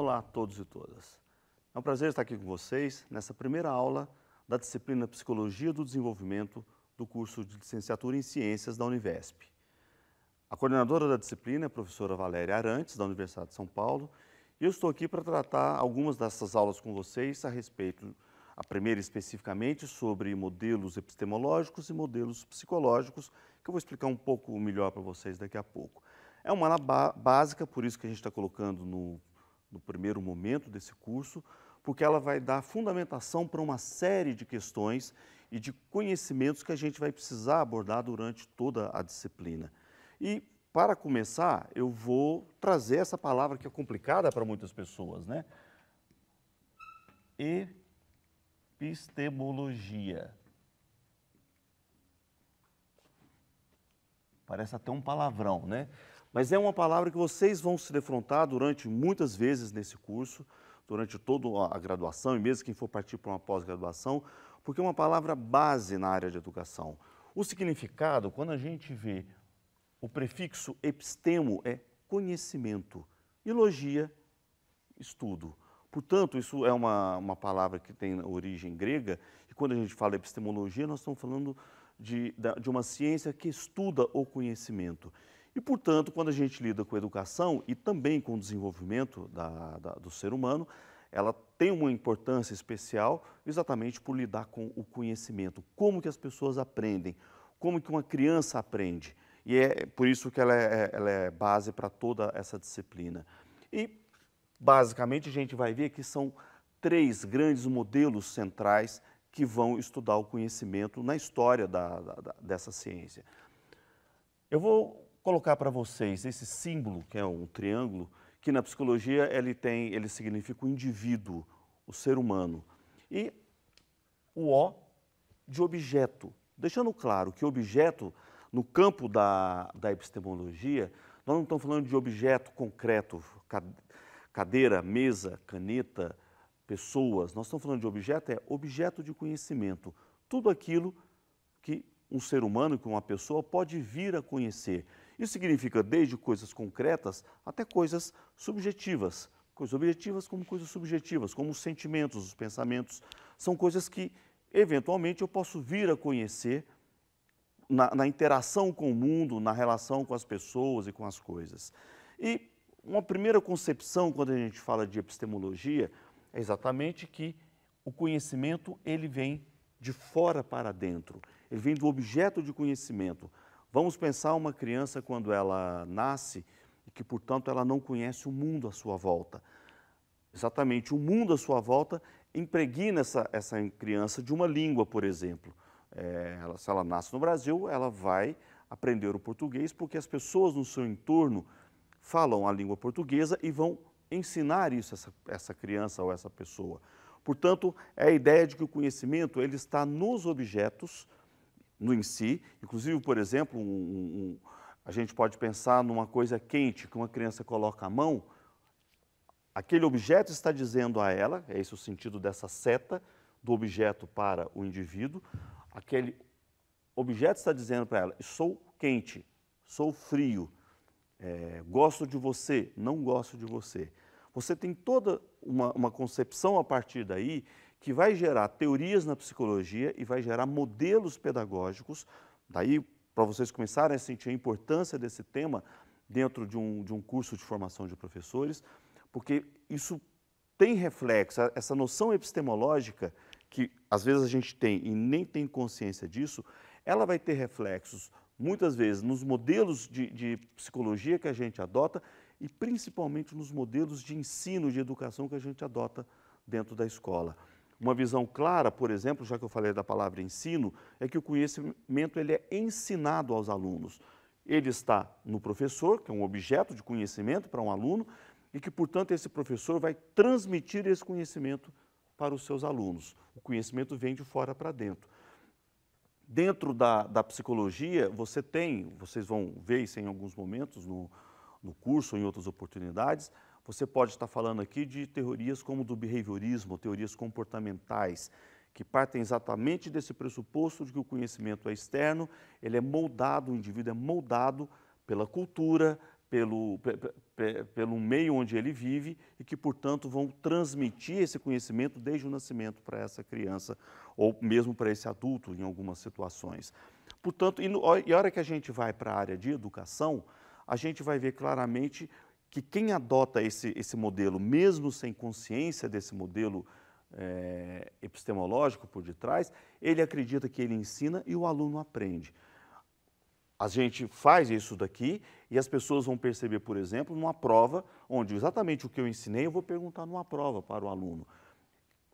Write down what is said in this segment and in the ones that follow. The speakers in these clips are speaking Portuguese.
Olá a todos e todas. É um prazer estar aqui com vocês nessa primeira aula da disciplina Psicologia do Desenvolvimento do curso de Licenciatura em Ciências da Univesp. A coordenadora da disciplina é a professora Valéria Arantes, da Universidade de São Paulo, e eu estou aqui para tratar algumas dessas aulas com vocês a respeito, a primeira especificamente sobre modelos epistemológicos e modelos psicológicos, que eu vou explicar um pouco melhor para vocês daqui a pouco. É uma aula básica, por isso que a gente está colocando no primeiro momento desse curso, porque ela vai dar fundamentação para uma série de questões e de conhecimentos que a gente vai precisar abordar durante toda a disciplina. E, para começar, eu vou trazer essa palavra que é complicada para muitas pessoas, né? Epistemologia. Parece até um palavrão, né? Mas é uma palavra que vocês vão se defrontar durante muitas vezes nesse curso, durante toda a graduação e mesmo quem for partir para uma pós-graduação, porque é uma palavra base na área de educação. O significado, quando a gente vê o prefixo epistemo, é conhecimento, e logia, estudo. Portanto, isso é uma palavra que tem origem grega, e quando a gente fala epistemologia, nós estamos falando de uma ciência que estuda o conhecimento. E, portanto, quando a gente lida com educação e também com o desenvolvimento do ser humano, ela tem uma importância especial exatamente por lidar com o conhecimento. Como que as pessoas aprendem, como que uma criança aprende. E é por isso que ela é base para toda essa disciplina. E, basicamente, a gente vai ver que são três grandes modelos centrais que vão estudar o conhecimento na história dessa ciência. Eu vou colocar para vocês esse símbolo, que é um triângulo, que na psicologia ele significa o indivíduo, o ser humano. E o O de objeto, deixando claro que objeto, no campo da epistemologia, nós não estamos falando de objeto concreto, cadeira, mesa, caneta, pessoas. Nós estamos falando de objeto, é objeto de conhecimento. Tudo aquilo que um ser humano, que uma pessoa pode vir a conhecer. Isso significa desde coisas concretas até coisas subjetivas. Coisas objetivas como coisas subjetivas, como os sentimentos, os pensamentos. São coisas que, eventualmente, eu posso vir a conhecer na interação com o mundo, na relação com as pessoas e com as coisas. E uma primeira concepção, quando a gente fala de epistemologia, é exatamente que o conhecimento ele vem de fora para dentro. Ele vem do objeto de conhecimento. Vamos pensar uma criança quando ela nasce e que, portanto, ela não conhece o mundo à sua volta. Exatamente, o mundo à sua volta impregna essa criança de uma língua, por exemplo. Se ela nasce no Brasil, ela vai aprender o português porque as pessoas no seu entorno falam a língua portuguesa e vão ensinar isso a essa criança ou essa pessoa. Portanto, é a ideia de que o conhecimento ele está nos objetos, no em si. Inclusive, por exemplo, a gente pode pensar numa coisa quente que uma criança coloca a mão, aquele objeto está dizendo a ela, é esse o sentido dessa seta, do objeto para o indivíduo, aquele objeto está dizendo para ela, sou quente, sou frio, gosto de você, não gosto de você. Você tem toda uma concepção a partir daí que vai gerar teorias na psicologia e vai gerar modelos pedagógicos. Daí, para vocês começarem a sentir a importância desse tema dentro de um curso de formação de professores, porque isso tem reflexo, essa noção epistemológica que às vezes a gente tem e nem tem consciência disso, ela vai ter reflexos muitas vezes nos modelos de psicologia que a gente adota e principalmente nos modelos de ensino, de educação que a gente adota dentro da escola. Uma visão clara, por exemplo, já que eu falei da palavra ensino, é que o conhecimento ele é ensinado aos alunos. Ele está no professor, que é um objeto de conhecimento para um aluno, e que, portanto, esse professor vai transmitir esse conhecimento para os seus alunos. O conhecimento vem de fora para dentro. Dentro da psicologia, vocês vão ver isso em alguns momentos no curso ou em outras oportunidades, você pode estar falando aqui de teorias como do behaviorismo, teorias comportamentais, que partem exatamente desse pressuposto de que o conhecimento é externo, ele é moldado, o indivíduo é moldado pela cultura, pelo meio onde ele vive e que, portanto, vão transmitir esse conhecimento desde o nascimento para essa criança ou mesmo para esse adulto em algumas situações. Portanto, e a hora que a gente vai para a área de educação, a gente vai ver claramente que quem adota esse modelo, mesmo sem consciência desse modelo epistemológico por detrás, ele acredita que ele ensina e o aluno aprende. A gente faz isso daqui e as pessoas vão perceber, por exemplo, numa prova, onde exatamente o que eu ensinei eu vou perguntar numa prova para o aluno.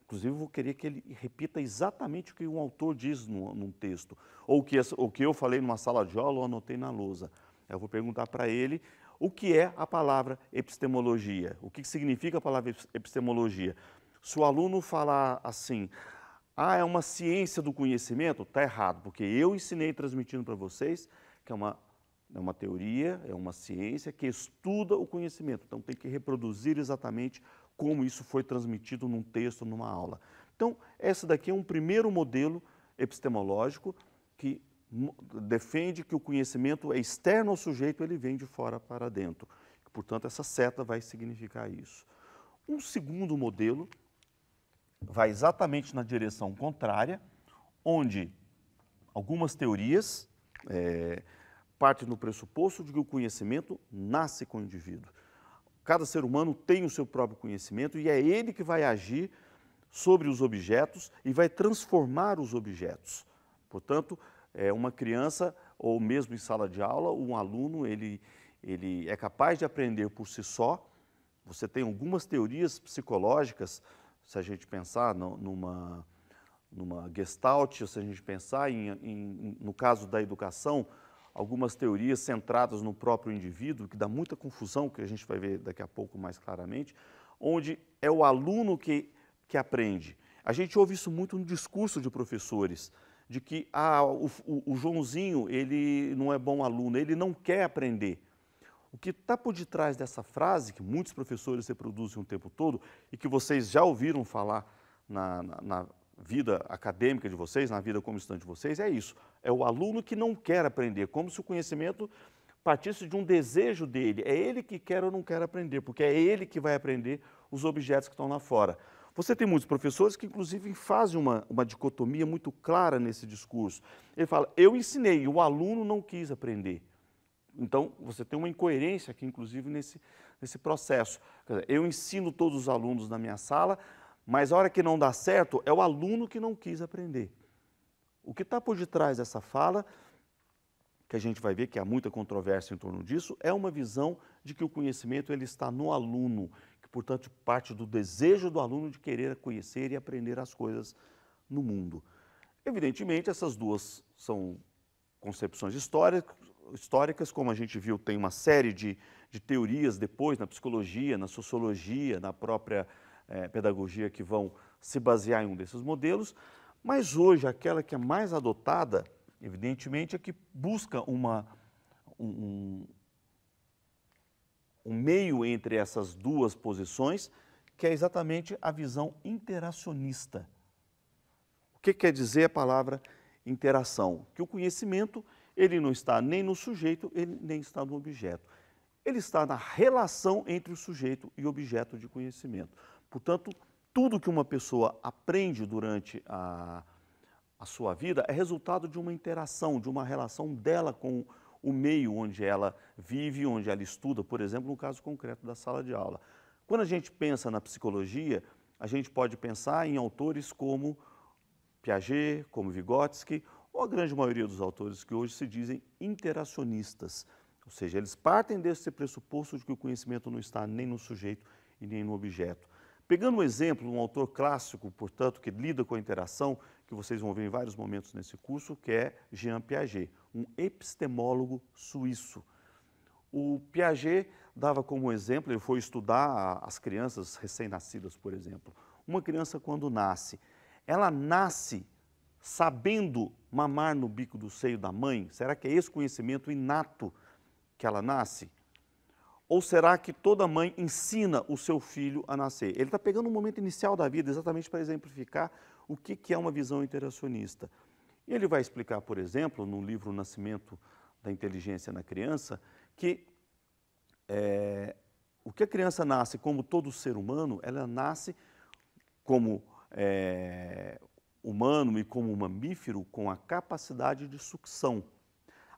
Inclusive, eu vou querer que ele repita exatamente o que um autor diz num texto, ou o que eu falei numa sala de aula ou anotei na lousa. Eu vou perguntar para ele o que é a palavra epistemologia, o que significa a palavra epistemologia. Se o aluno falar assim, é uma ciência do conhecimento, está errado, porque eu ensinei transmitindo para vocês que é uma teoria, é uma ciência que estuda o conhecimento. Então, tem que reproduzir exatamente como isso foi transmitido num texto, numa aula. Então, esse daqui é um primeiro modelo epistemológico que defende que o conhecimento é externo ao sujeito, ele vem de fora para dentro. Portanto, essa seta vai significar isso. Um segundo modelo vai exatamente na direção contrária, onde algumas teorias partem do pressuposto de que o conhecimento nasce com o indivíduo. Cada ser humano tem o seu próprio conhecimento e é ele que vai agir sobre os objetos e vai transformar os objetos. Portanto, uma criança, ou mesmo em sala de aula, um aluno, ele é capaz de aprender por si só. Você tem algumas teorias psicológicas, se a gente pensar numa Gestalt, se a gente pensar no caso da educação, algumas teorias centradas no próprio indivíduo, que dá muita confusão, que a gente vai ver daqui a pouco mais claramente, onde é o aluno que aprende. A gente ouve isso muito no discurso de professores, de que o Joãozinho, ele não é bom aluno, ele não quer aprender. O que está por detrás dessa frase, que muitos professores reproduzem o tempo todo, e que vocês já ouviram falar na vida acadêmica de vocês, na vida como estudante de vocês, é isso. É o aluno que não quer aprender, como se o conhecimento partisse de um desejo dele. É ele que quer ou não quer aprender, porque é ele que vai aprender os objetos que estão lá fora. Você tem muitos professores que, inclusive, fazem uma dicotomia muito clara nesse discurso. Ele fala, eu ensinei e o aluno não quis aprender. Então, você tem uma incoerência aqui, inclusive, nesse processo. Quer dizer, eu ensino todos os alunos na minha sala, mas a hora que não dá certo, é o aluno que não quis aprender. O que está por detrás dessa fala, que a gente vai ver que há muita controvérsia em torno disso, é uma visão de que o conhecimento ele está no aluno, que, portanto, parte do desejo do aluno de querer conhecer e aprender as coisas no mundo. Evidentemente, essas duas são concepções históricas, como a gente viu, tem uma série de teorias depois na psicologia, na sociologia, na própria pedagogia que vão se basear em um desses modelos, mas hoje aquela que é mais adotada, evidentemente, é que busca um meio entre essas duas posições, que é exatamente a visão interacionista. O que quer dizer a palavra interação? Que o conhecimento ele não está nem no sujeito, ele nem está no objeto. Ele está na relação entre o sujeito e o objeto de conhecimento. Portanto, tudo que uma pessoa aprende durante a sua vida é resultado de uma interação, de uma relação dela com o meio onde ela vive, onde ela estuda, por exemplo, no caso concreto da sala de aula. Quando a gente pensa na psicologia, a gente pode pensar em autores como Piaget, como Vygotsky, ou a grande maioria dos autores que hoje se dizem interacionistas. Ou seja, eles partem desse pressuposto de que o conhecimento não está nem no sujeito e nem no objeto. Pegando um exemplo, um autor clássico, portanto, que lida com a interação, que vocês vão ver em vários momentos nesse curso, que é Jean Piaget, um epistemólogo suíço. O Piaget dava como exemplo, ele foi estudar as crianças recém-nascidas, por exemplo. Uma criança, quando nasce, ela nasce sabendo mamar no bico do seio da mãe? Será que é esse conhecimento inato que ela nasce? Ou será que toda mãe ensina o seu filho a nascer? Ele está pegando um momento inicial da vida exatamente para exemplificar o que é uma visão interacionista. E ele vai explicar, por exemplo, no livro O Nascimento da Inteligência na Criança, que O que a criança nasce como todo ser humano, ela nasce como humano e como mamífero com a capacidade de sucção.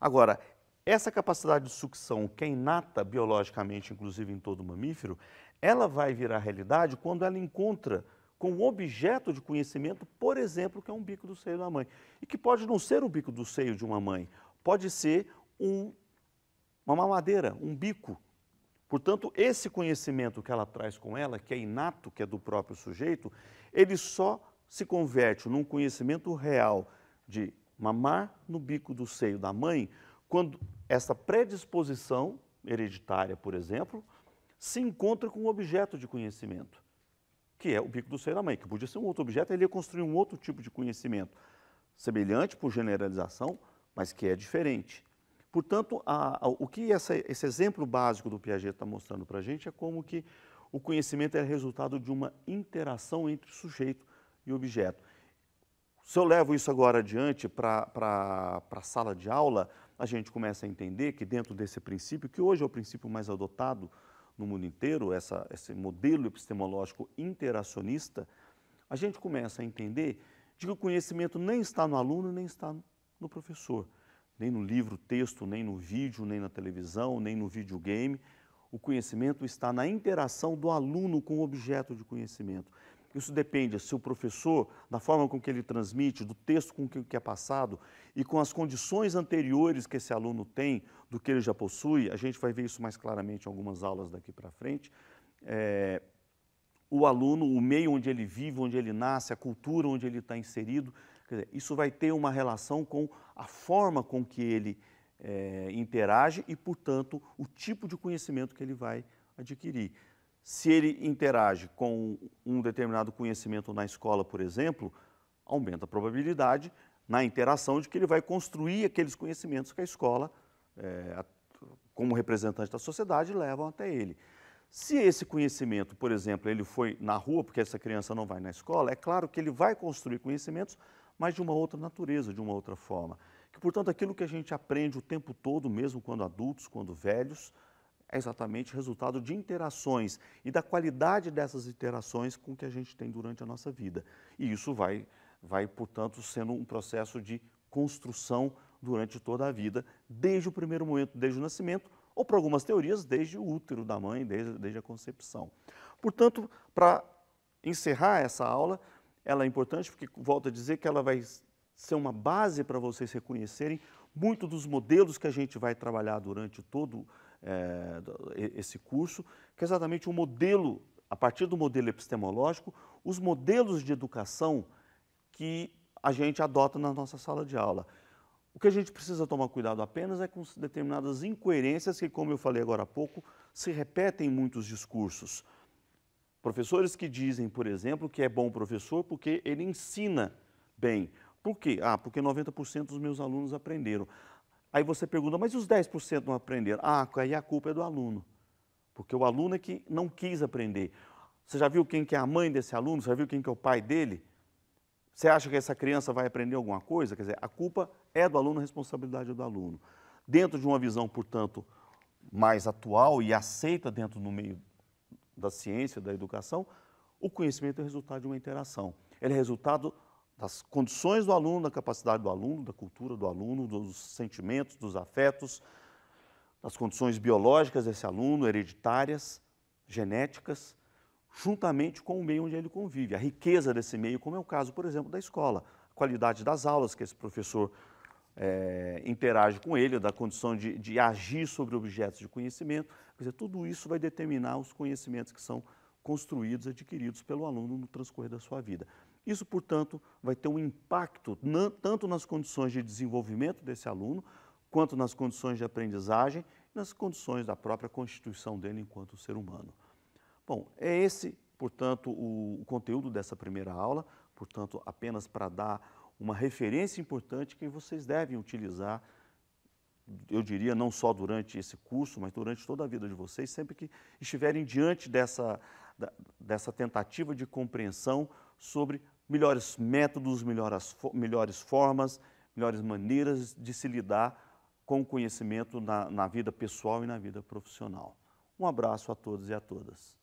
Agora, essa capacidade de sucção, que é inata biologicamente, inclusive em todo mamífero, ela vai virar realidade quando ela encontra com um objeto de conhecimento, por exemplo, que é um bico do seio da mãe. E que pode não ser o bico do seio de uma mãe, pode ser uma mamadeira, um bico. Portanto, esse conhecimento que ela traz com ela, que é inato, que é do próprio sujeito, ele só se converte num conhecimento real de mamar no bico do seio da mãe, quando essa predisposição hereditária, por exemplo, se encontra com um objeto de conhecimento, que é o bico do seio da mãe, que podia ser um outro objeto, ele ia construir um outro tipo de conhecimento, semelhante por generalização, mas que é diferente. Portanto, o que esse exemplo básico do Piaget está mostrando para a gente é como que o conhecimento é resultado de uma interação entre sujeito e objeto. Se eu levo isso agora adiante para a sala de aula, a gente começa a entender que dentro desse princípio, que hoje é o princípio mais adotado no mundo inteiro, esse modelo epistemológico interacionista, a gente começa a entender de que o conhecimento nem está no aluno, nem está no professor. Nem no livro, texto, nem no vídeo, nem na televisão, nem no videogame. O conhecimento está na interação do aluno com o objeto de conhecimento. Isso depende se o professor, da forma com que ele transmite, do texto com que é passado e com as condições anteriores que esse aluno tem, do que ele já possui, a gente vai ver isso mais claramente em algumas aulas daqui para frente, o aluno, o meio onde ele vive, onde ele nasce, a cultura onde ele está inserido, quer dizer, isso vai ter uma relação com a forma com que ele interage e, portanto, o tipo de conhecimento que ele vai adquirir. Se ele interage com um determinado conhecimento na escola, por exemplo, aumenta a probabilidade na interação de que ele vai construir aqueles conhecimentos que a escola, como representante da sociedade, levam até ele. Se esse conhecimento, por exemplo, ele foi na rua, porque essa criança não vai na escola, é claro que ele vai construir conhecimentos, mas de uma outra natureza, de uma outra forma. Que, portanto, aquilo que a gente aprende o tempo todo, mesmo quando adultos, quando velhos, é exatamente resultado de interações e da qualidade dessas interações com que a gente tem durante a nossa vida. E isso vai portanto, sendo um processo de construção durante toda a vida, desde o primeiro momento, desde o nascimento, ou, para algumas teorias, desde o útero da mãe, desde a concepção. Portanto, para encerrar essa aula, ela é importante porque, volto a dizer, que ela vai ser uma base para vocês reconhecerem muito dos modelos que a gente vai trabalhar durante todo esse curso, que é exatamente um modelo, a partir do modelo epistemológico, os modelos de educação que a gente adota na nossa sala de aula. O que a gente precisa tomar cuidado apenas é com determinadas incoerências que, como eu falei agora há pouco, se repetem em muitos discursos. Professores que dizem, por exemplo, que é bom professor porque ele ensina bem. Por quê? Porque 90% dos meus alunos aprenderam. Aí você pergunta, mas e os 10% não aprenderam? Aí a culpa é do aluno, porque o aluno é que não quis aprender. Você já viu quem que é a mãe desse aluno? Você já viu quem que é o pai dele? Você acha que essa criança vai aprender alguma coisa? Quer dizer, a culpa é do aluno, a responsabilidade é do aluno. Dentro de uma visão, portanto, mais atual e aceita dentro do meio da ciência, da educação, o conhecimento é resultado de uma interação. Ele é resultado das condições do aluno, da capacidade do aluno, da cultura do aluno, dos sentimentos, dos afetos, das condições biológicas desse aluno, hereditárias, genéticas, juntamente com o meio onde ele convive, a riqueza desse meio, como é o caso, por exemplo, da escola, a qualidade das aulas que esse professor interage com ele, da condição de agir sobre objetos de conhecimento. Quer dizer, tudo isso vai determinar os conhecimentos que são construídos, adquiridos pelo aluno no transcorrer da sua vida. Isso, portanto, vai ter um impacto tanto nas condições de desenvolvimento desse aluno, quanto nas condições de aprendizagem, nas condições da própria constituição dele enquanto ser humano. Bom, é esse, portanto, o conteúdo dessa primeira aula, portanto, apenas para dar uma referência importante que vocês devem utilizar, eu diria, não só durante esse curso, mas durante toda a vida de vocês, sempre que estiverem diante dessa tentativa de compreensão sobre melhores métodos, melhores formas, melhores maneiras de se lidar com o conhecimento na vida pessoal e na vida profissional. Um abraço a todos e a todas.